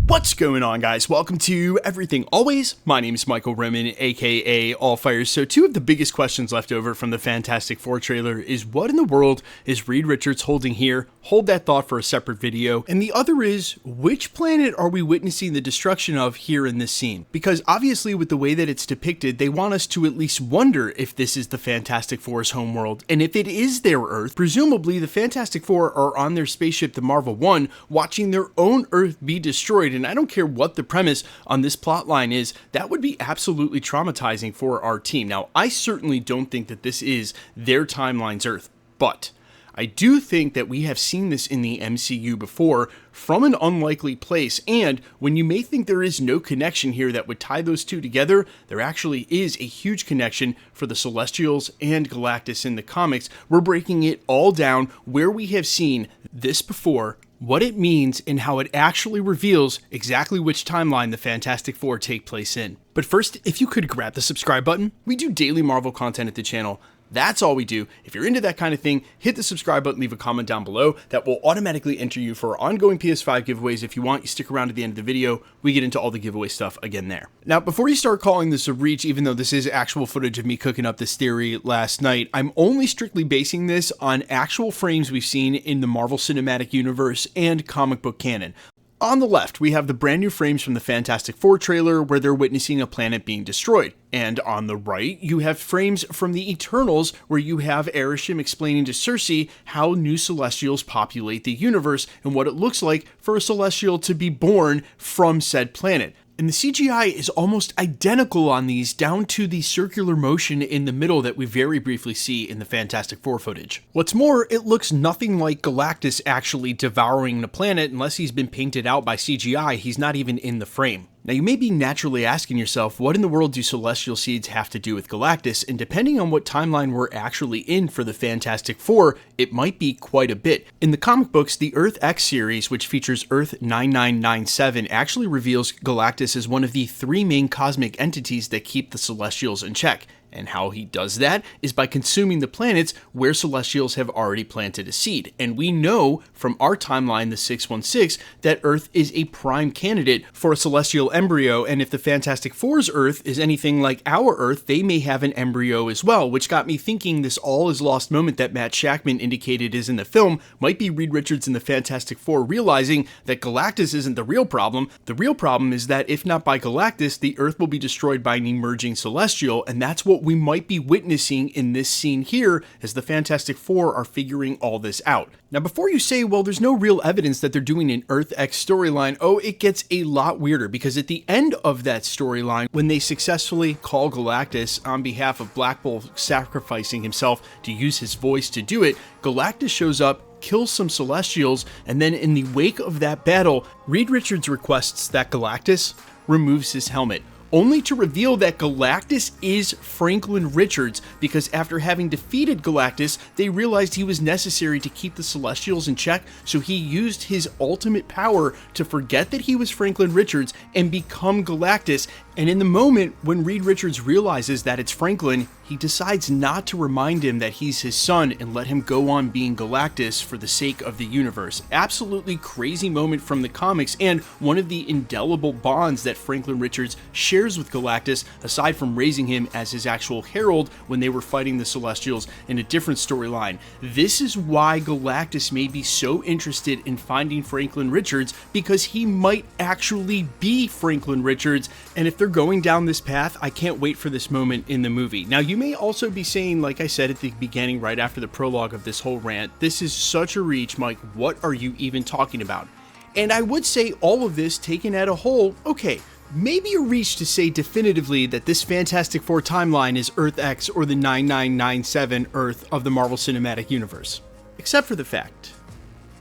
What's going on, guys? Welcome to Everything Always. My name is Michael Remen, aka Allfire. So two of the biggest questions left over from the Fantastic Four trailer is what in the world is Reed Richards holding here? Hold that thought for a separate video. And the other is, which planet are we witnessing the destruction of here in this scene? Because obviously with the way that it's depicted, they want us to at least wonder if this is the Fantastic Four's homeworld. And if it is their Earth, presumably the Fantastic Four are on their spaceship, the Marvel 1, watching their own Earth be destroyed. And I don't care what the premise on this plot line is, that would be absolutely traumatizing for our team. Now, I certainly don't think that this is their timeline's Earth, but I do think that we have seen this in the MCU before from an unlikely place, and when you may think there is no connection here that would tie those two together, there actually is a huge connection for the Celestials and Galactus in the comics. We're breaking it all down where we have seen this before, what it means, and how it actually reveals exactly which timeline the Fantastic Four take place in. But first, if you could grab the subscribe button, we do daily Marvel content at the channel. That's all we do. If you're into that kind of thing, hit the subscribe button, leave a comment down below. That will automatically enter you for our ongoing PS5 giveaways. If you want, you stick around to the end of the video. We get into all the giveaway stuff again there. Now, before you start calling this a reach, even though this is actual footage of me cooking up this theory last night, I'm only strictly basing this on actual frames we've seen in the Marvel Cinematic Universe and comic book canon. On the left, we have the brand new frames from the Fantastic Four trailer where they're witnessing a planet being destroyed. And on the right, you have frames from the Eternals where you have Arishem explaining to Cersei how new Celestials populate the universe and what it looks like for a Celestial to be born from said planet. And the CGI is almost identical on these, down to the circular motion in the middle that we very briefly see in the Fantastic Four footage. What's more, it looks nothing like Galactus actually devouring the planet unless he's been painted out by CGI. He's not even in the frame. Now, you may be naturally asking yourself, what in the world do Celestial Seeds have to do with Galactus? And depending on what timeline we're actually in for the Fantastic Four, it might be quite a bit. In the comic books, the Earth X series, which features Earth 9997, actually reveals Galactus as one of the three main cosmic entities that keep the Celestials in check. And how he does that is by consuming the planets where Celestials have already planted a seed. And we know from our timeline, the 616, that Earth is a prime candidate for a Celestial embryo. And if the Fantastic Four's Earth is anything like our Earth, they may have an embryo as well, which got me thinking this all is lost moment that Matt Shakman indicated is in the film might be Reed Richards and the Fantastic Four realizing that Galactus isn't the real problem. The real problem is that if not by Galactus, the Earth will be destroyed by an emerging Celestial, and that's what we might be witnessing in this scene here as the Fantastic Four are figuring all this out. Now, before you say, well, there's no real evidence that they're doing an Earth X storyline, oh, it gets a lot weirder, because at the end of that storyline, when they successfully call Galactus on behalf of Black Bolt sacrificing himself to use his voice to do it, Galactus shows up, kills some Celestials, and then in the wake of that battle, Reed Richards requests that Galactus removes his helmet, only to reveal that Galactus is Franklin Richards, because after having defeated Galactus, they realized he was necessary to keep the Celestials in check, so he used his ultimate power to forget that he was Franklin Richards and become Galactus. And in the moment when Reed Richards realizes that it's Franklin, he decides not to remind him that he's his son and let him go on being Galactus for the sake of the universe. Absolutely crazy moment from the comics, and one of the indelible bonds that Franklin Richards shares with Galactus, aside from raising him as his actual herald when they were fighting the Celestials in a different storyline. This is why Galactus may be so interested in finding Franklin Richards, because he might actually be Franklin Richards, and if they're going down this path, I can't wait for this moment in the movie. Now, you may also be saying, like I said at the beginning, right after the prologue of this whole rant, this is such a reach, Mike, what are you even talking about? And I would say all of this taken at a whole, okay, maybe a reach to say definitively that this Fantastic Four timeline is Earth X or the 9997 Earth of the Marvel Cinematic Universe. Except for the fact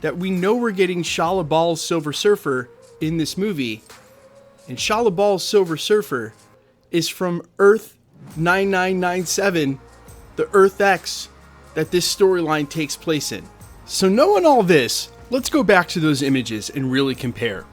that we know we're getting Shala Ball's Silver Surfer in this movie, and Shala Ball's Silver Surfer is from Earth 9997, the Earth X that this storyline takes place in. So knowing all this, let's go back to those images and really compare.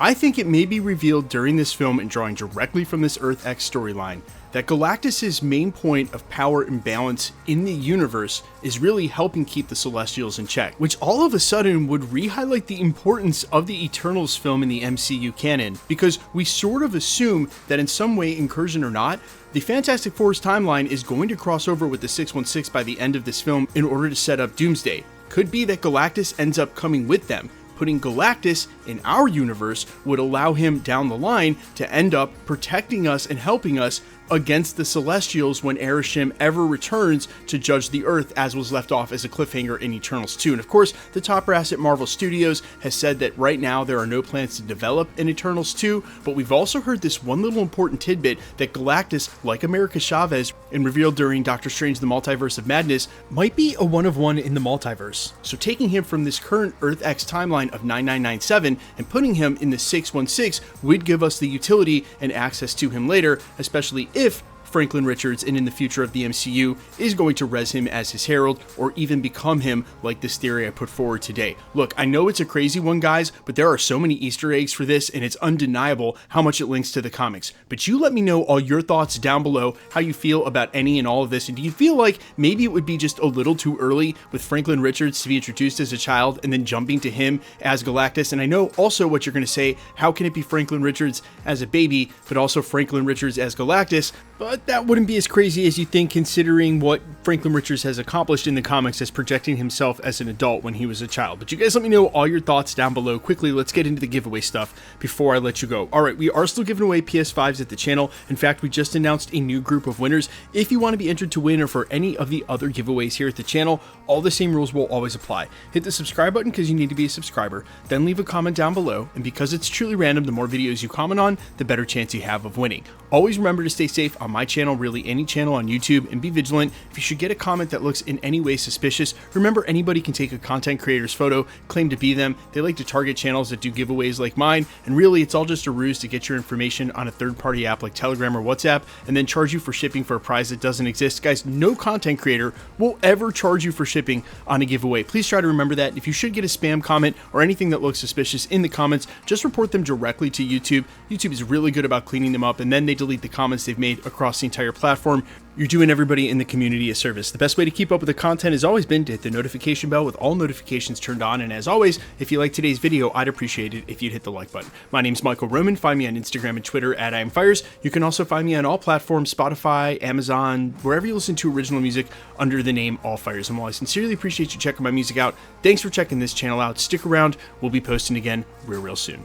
I think it may be revealed during this film and drawing directly from this Earth X storyline that Galactus' main point of power and balance in the universe is really helping keep the Celestials in check, which all of a sudden would re-highlight the importance of the Eternals film in the MCU canon, because we sort of assume that in some way, incursion or not, the Fantastic Four's timeline is going to cross over with the 616 by the end of this film in order to set up Doomsday. Could be that Galactus ends up coming with them. Putting Galactus in our universe would allow him down the line to end up protecting us and helping us against the Celestials when Arishem ever returns to judge the Earth, as was left off as a cliffhanger in Eternals 2. And of course, the top brass at Marvel Studios has said that right now there are no plans to develop an Eternals 2, but we've also heard this one little important tidbit that Galactus, like America Chavez, and revealed during Doctor Strange the Multiverse of Madness, might be a one-of-one in the multiverse. So taking him from this current Earth X timeline of 9997 and putting him in the 616 would give us the utility and access to him later, especially if Franklin Richards, and in the future of the MCU, is going to res him as his herald, or even become him like this theory I put forward today. Look, I know it's a crazy one, guys, but there are so many Easter eggs for this, and it's undeniable how much it links to the comics. But you let me know all your thoughts down below, how you feel about any and all of this, and do you feel like maybe it would be just a little too early with Franklin Richards to be introduced as a child and then jumping to him as Galactus? And I know also what you're going to say, how can it be Franklin Richards as a baby, but also Franklin Richards as Galactus? But that wouldn't be as crazy as you think, considering what Franklin Richards has accomplished in the comics as projecting himself as an adult when he was a child. But you guys let me know all your thoughts down below. Quickly, let's get into the giveaway stuff before I let you go. Alright, we are still giving away PS5s at the channel. In fact, we just announced a new group of winners. If you want to be entered to win or for any of the other giveaways here at the channel, all the same rules will always apply. Hit the subscribe button because you need to be a subscriber, then leave a comment down below, and because it's truly random, the more videos you comment on, the better chance you have of winning. Always remember to stay safe on my channel, really any channel on YouTube, and be vigilant. If you should get a comment that looks in any way suspicious, remember anybody can take a content creator's photo, claim to be them. They like to target channels that do giveaways like mine, and really it's all just a ruse to get your information on a third-party app like Telegram or WhatsApp, and then charge you for shipping for a prize that doesn't exist. Guys, no content creator will ever charge you for shipping on a giveaway. Please try to remember that. If you should get a spam comment or anything that looks suspicious in the comments, just report them directly to YouTube. YouTube is really good about cleaning them up, and then they delete the comments they've made across the entire platform. You're doing everybody in the community a service. The best way to keep up with the content has always been to hit the notification bell with all notifications turned on. And as always, if you like today's video, I'd appreciate it if you'd hit the like button. My name's Michael Roman. Find me on Instagram and Twitter at IamFires. You can also find me on all platforms, Spotify, Amazon, wherever you listen to original music under the name All Fires. And while I sincerely appreciate you checking my music out, thanks for checking this channel out. Stick around. We'll be posting again real soon.